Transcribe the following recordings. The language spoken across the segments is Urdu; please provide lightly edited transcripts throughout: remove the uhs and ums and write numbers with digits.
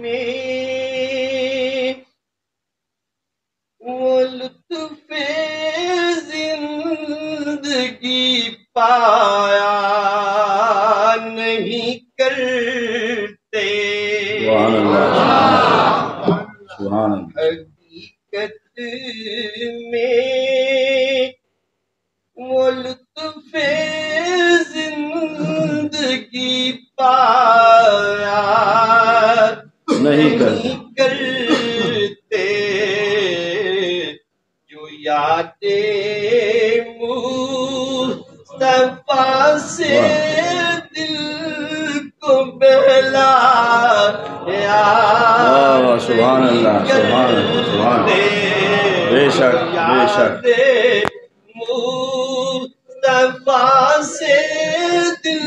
میں وہ لطف زندگی پایا نہیں کرتے. سبحان اللہ. حقیقت میں وہ لطف زندگی پایا نہیں کرتے. جو یادیں مصطفیٰ سے دل کو بہلایا سبحان اللہ. سبحان اللہ. سبحان اللہ. بے شک بے شک. مصطفیٰ سے دل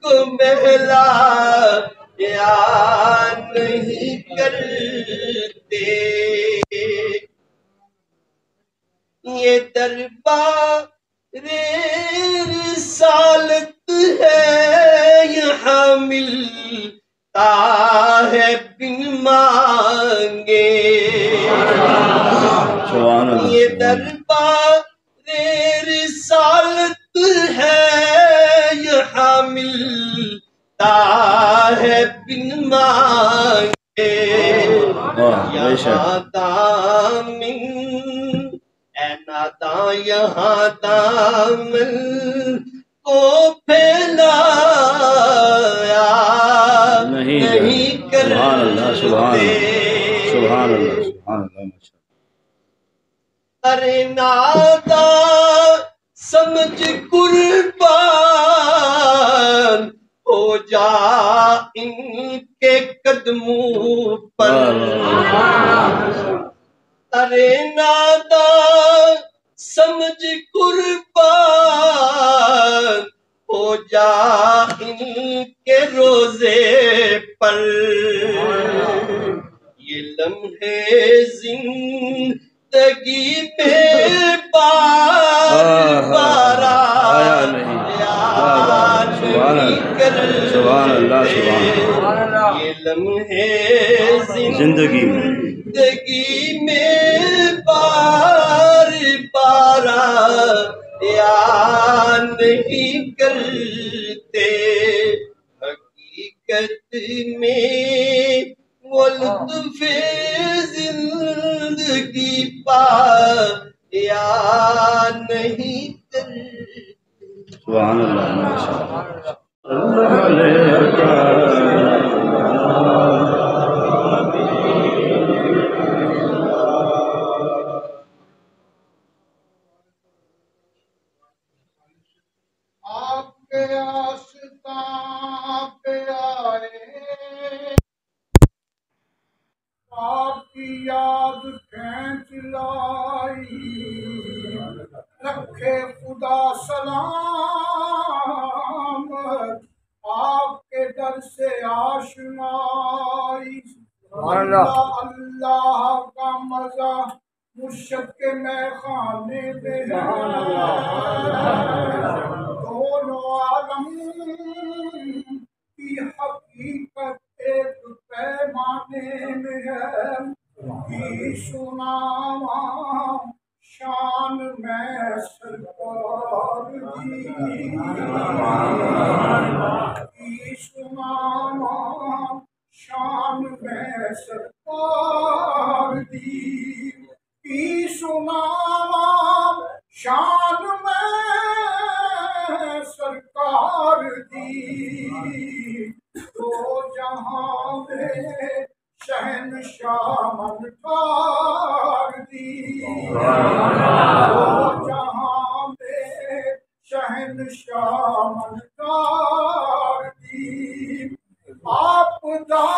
کو بہلایا نہیں کرتے. یہ دربار رسالت ہے یہاں ملتا ہے بن مانگے. یہ دربار رسالت ہے یہاں ملتا ہے بن مانگے. یہاں دامن اے ناداں یہاں دامن کو پھیلایا نہیں کرتے. سبحان اللہ. سبحان اللہ. سبحان اللہ. سبحان اللہ. ارے ناداں سمجھ قربان ہو جا ان کے قدموں پر. ارے ناداں سمجھ قربان ہو جا ان کے روزے پر. یہ لمحے زندگی میں بار بار آیا نہیں کرتے. سبحان اللہ. سبحان اللہ. یہ لمحے زندگی میں بار بار آیا نہیں کرتے. حقیقت میں وہ لطف زندگی پایا نہیں کرتے. سبحان اللہ. آپ کے آستان پہ آئے آپ کی یاد کھینچ لائی. رکھے خدا سلامت آپ کے در سے آشنائی. اللہ اللہ کا مزہ مرشد کے میں خانے میں ہے. دونوں عالم کی حقیقت ایک پیمانے میں ہے. کی سناوا شان میں سرکار دی. کی سناوا شان میں سرکار دی. کی سناوا شان میں سرکار دی. دو جہاں میں شہنشاہ منٹار دی. دو جہاں میں شہنشاہ منٹار دی. آپ دا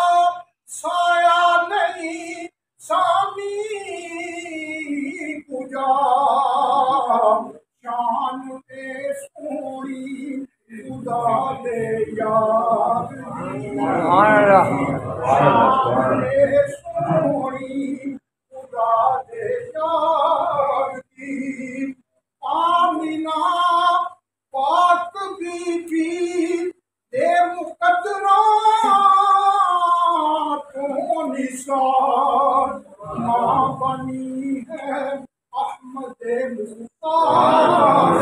سایہ نہیں سامی پوجا شان میں سونی خدا دے یار دی. شان میں سونی خدا دے یار دی. آمینہ پاک بی بی دے مقدرہ نثار ماں بنی ہے احمد مختار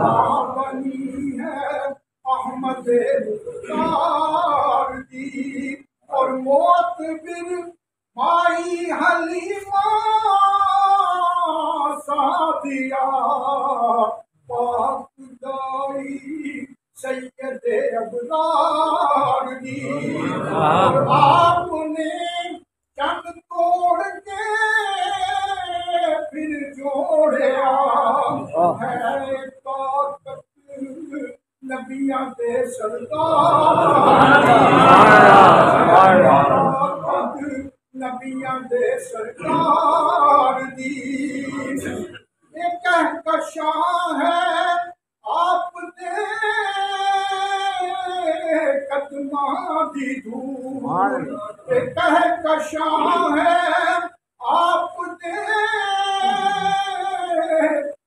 ماں بنی ہے احمد مختار دی اور موت بر مائی حلیمہ سعدیہ پاک دائی سید ابرار دی اور آپ نے چند توڑ کے پھر جوڑیا ہے طاقت نبیاں دے سردار نبیاں دے سرکار دی یہ کہکشاں ہے آپ دے قدماں دی دھول یہ کہکشاں ہے آپ دے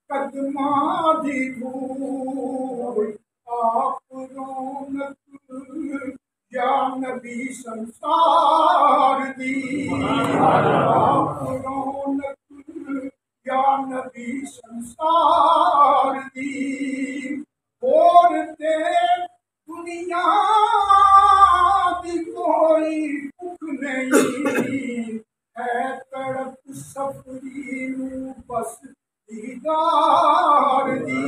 قدماں دی دھول آپ رونق یا نبی سنسار دی آپ رونق یا نبی سنسار دی اور تے دنیا دی کوئی بھوک نہیں ہے تڑپ سفری نو بس دیدار دی